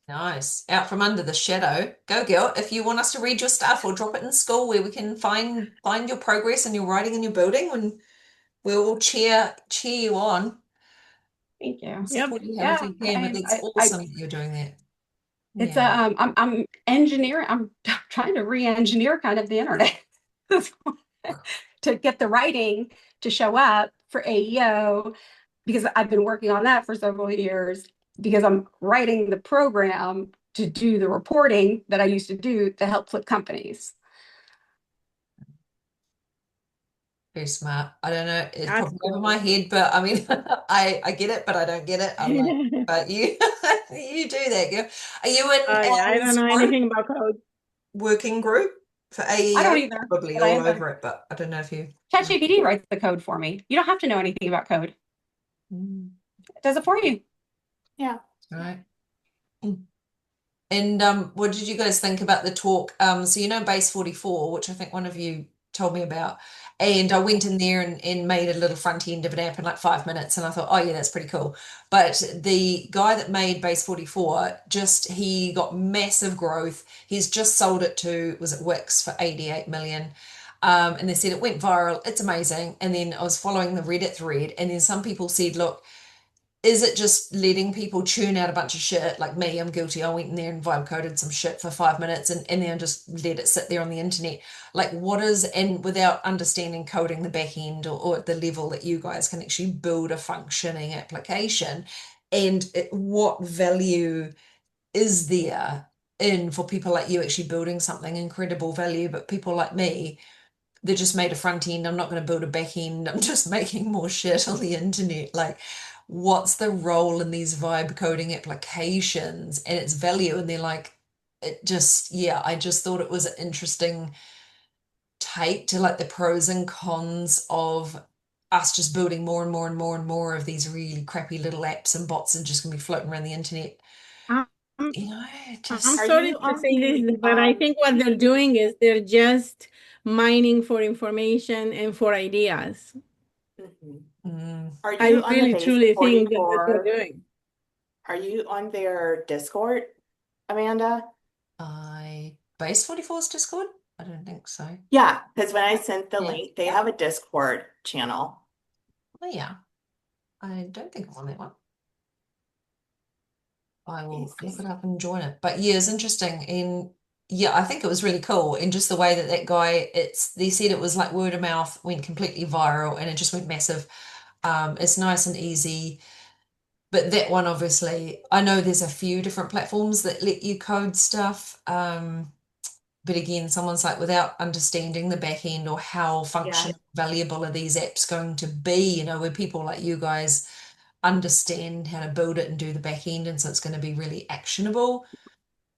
Nice. Out from under the shadow. Go, girl. If you want us to read your stuff or drop it in school where we can find your progress and your writing and your building, and we'll all cheer you on, Thank you. Yep. support you Yeah, however you can. But that's awesome that you're doing that. it's Yeah. I'm engineering. I'm trying to re-engineer kind of the internet to get the writing to show up for AEO because I've been working on that for several years because I'm writing the program to do the reporting that I used to do to help flip companies. Very smart. I don't know. It's That's probably over cool. my head, but I mean, I get it, but I don't get it. I'm like, but you you do that, girl. Are you in Oh yeah, I don't Al's know group, anything about code. working group for I don't AEO? either, Probably but I all am. over it, but I don't know if you. ChatGPT writes the code for me. You don't have to know anything about code. Mm, It does it for you. Yeah. all right. And what did you guys think about the talk? So Base 44, which I think one of you told me about, and I went in there and made a little front end of an app in like 5 minutes, and I thought, oh yeah, that's pretty cool. But the guy that made Base 44, he got massive growth. He's just sold it to, was it Wix for 88 million? And they said it went viral. It's amazing. And then I was following the Reddit thread, and then some people said, look, is it just letting people churn out a bunch of shit like me? I'm guilty. I went in there and vibe coded some shit for 5 minutes and then just let it sit there on the internet. Like, and without understanding coding the back end or at the level that you guys can actually build a functioning application, and what value is there in for people like you actually building something incredible value, but people like me, they just made a front end. I'm not going to build a back end. I'm just making more shit on the internet. Like, what's the role in these vibe coding applications and its value? And they're like, I just thought it was an interesting take to like the pros and cons of us just building more and more and more and more of these really crappy little apps and bots and just going to be floating around the internet. Um, You know, I'm just Are sorry you to on say the this, but I think what they're doing is they're just mining for information and for ideas. Mhm. Are I you on the really base truly think that that's what 44? they're doing. Are you on their Discord, Amanda? Base 44's Discord? I don't think so. Yeah, because when I sent the Yeah. link, they have a Discord channel. Oh yeah. I don't think I'm on that one. I will look it up and join it. But yeah, it's interesting. And yeah, I think it was really cool. And just the way that guy, they said it was like word of mouth, went completely viral and it just went massive. It's nice and easy. But that one, obviously, I know there's a few different platforms that let you code stuff. But again, someone's like, without understanding the back end or how functional, valuable are these apps going to be, where people like you guys understand how to build it and do the back end, and so it's going to be really actionable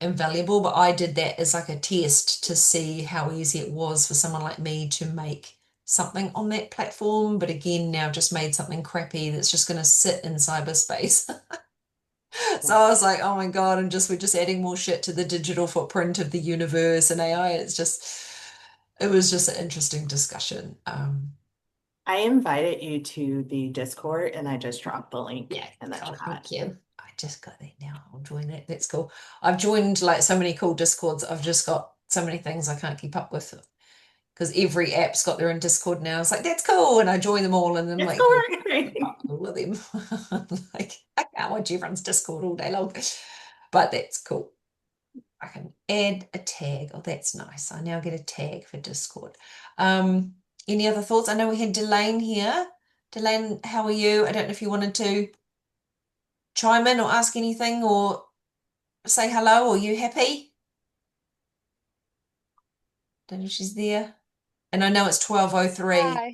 and valuable. But I did that as like a test to see how easy it was for someone like me to make something on that platform. But again, now I've just made something crappy that's just going to sit in cyberspace. So I was like, oh my God, and we're just adding more shit to the digital footprint of the universe and AI. It was just an interesting discussion. I invited you to the Discord and I just dropped the link Yeah, in the thank chat. you. I just got that now. I'll join that. That's cool. I've joined like so many cool Discords. I've just got so many things I can't keep up with because every app's got their own Discord now. It's like, that's cool. And I join them all and then It's like, all of them. Like, I can't watch everyone's Discord all day long. But that's cool. I can add a tag. Oh, that's nice. I now get a tag for Discord. Any other thoughts? I know we had Delane here. Delane, how are you? I don't know if you wanted to chime in or ask anything or say hello. Or you happy? Don't know if she's there. And I know it's 12:03. Hi.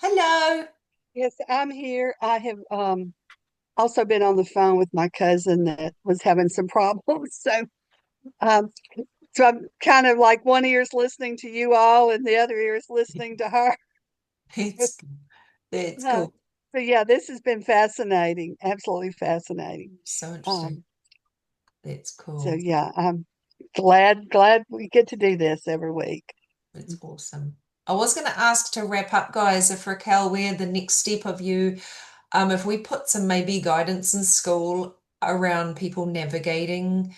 Hello. Yes, I'm here. I have also been on the phone with my cousin that was having some problems. Um, so I'm kind of like one ear's listening to you all and the other ear's listening to her. That's Uh, cool. so yeah, this has been fascinating, absolutely fascinating. So interesting. That's So cool. yeah, I'm glad we get to do this every week. That's awesome. I was going to ask to wrap up, guys, if Raquel, where the next step of you, if we put some maybe guidance in school around people navigating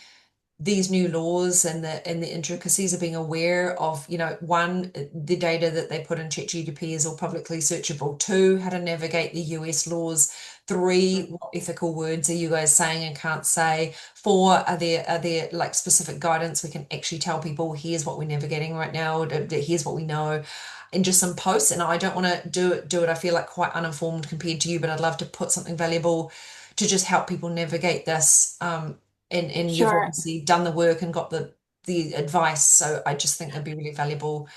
these new laws and the intricacies of being aware of, one, the data that they put in ChatGPT is all publicly searchable. Two, how to navigate the US laws. Three, what ethical words are you guys saying and can't say? Four, are there like specific guidance we can actually tell people, here's what we're navigating right now, here's what we know, and just some posts. And I don't want to do it, I feel like quite uninformed compared to you, but I'd love to put something valuable to just help people navigate this. And you've Sure. obviously done the work and got the advice, so I just think that'd be really valuable.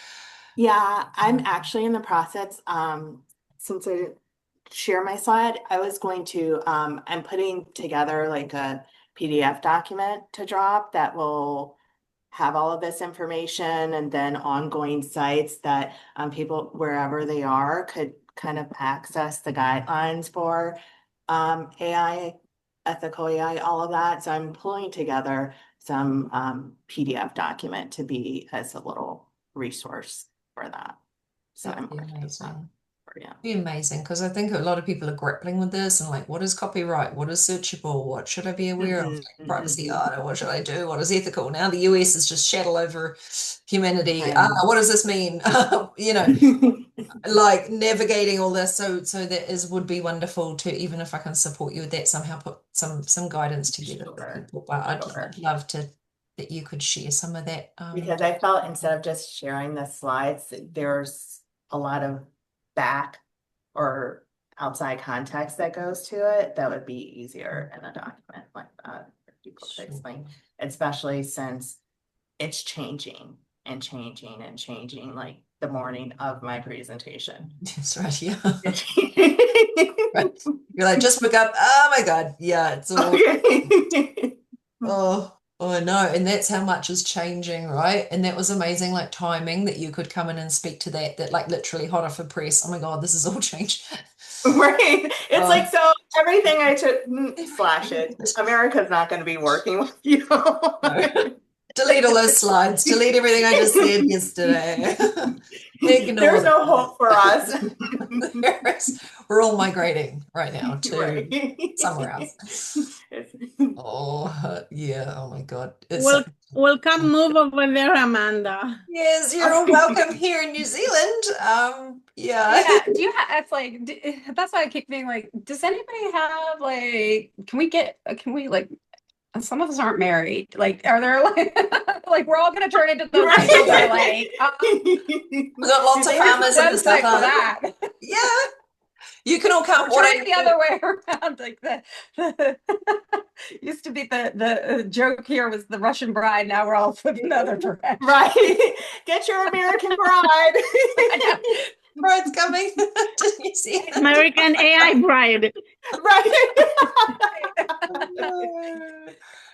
Yeah, I'm actually in the process, since I didn't share my slide, I was going to, I'm putting together like a PDF document to drop that will have all of this information and then ongoing sites that people, wherever they are, could kind of access the guidelines for AI, ethical AI, all of that. So I'm pulling together some PDF document to be as a little resource for that. So I'm That'd be working on that amazing. for you. Be amazing, because I think a lot of people are grappling with this and like, what is copyright? What is searchable? What should I be aware of? Like, privacy, what should I do? What is ethical? Now the US is just shuttle over humanity. I know. What does this mean? Like navigating all this. So that would be wonderful to, even if I can support you with that somehow, put some guidance together for Sure. people. But I'd Sure. love to that you could share some of that. Because I felt instead of just sharing the slides, there's a lot of back or outside context that goes to it that would be easier in a document like that for people to explain, especially since it's changing and changing and changing like the morning of my presentation. That's right, yeah. Right. You're like, just wake up. Oh my God. Yeah, it's all oh no. And that's how much is changing, right? And that was amazing, like timing that you could come in and speak to that like literally hot off the press. Oh my God, this has all changed. Right. It's like, so everything I took, slash it. America's not going to be working with you. No. Delete all those slides. Delete everything I just said yesterday. Ignore There's no hope for us. We're all migrating right now to Right. somewhere else. Oh, yeah. Oh my God. It's We'll come move over there, Amanda. yes, you're all welcome here in New Zealand. Yeah. Yeah, do you have, it's like, that's why I keep being like, does anybody have like, can we like, some of us aren't married. Like, are there like, like we're all gonna turn into the Right. regular, like, We've got lots of farmers in the website for south. that. Yeah. You can all come. We're turning the other way around. Like the used to be the joke here was the Russian bride. Now we're all flipping the other direction. Right. Get your American bride. Bride's coming to New Zealand. American AI bride. Right.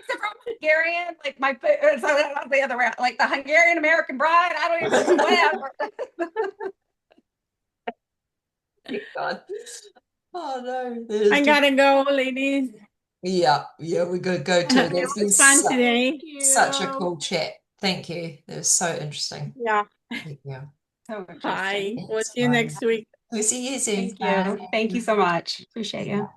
Except for Hungarian, like so that's the other way, like the Hungarian American bride. I don't even whatever. Thank God. Oh no. I gotta go, ladies. Yeah, we could go too. It That's been was fun today. such a cool chat. Thank you. That was so interesting. Yeah. Yeah. So Bye. interesting. We'll see you next week. We'll see you soon. Thank you. Thank you so much. Appreciate you.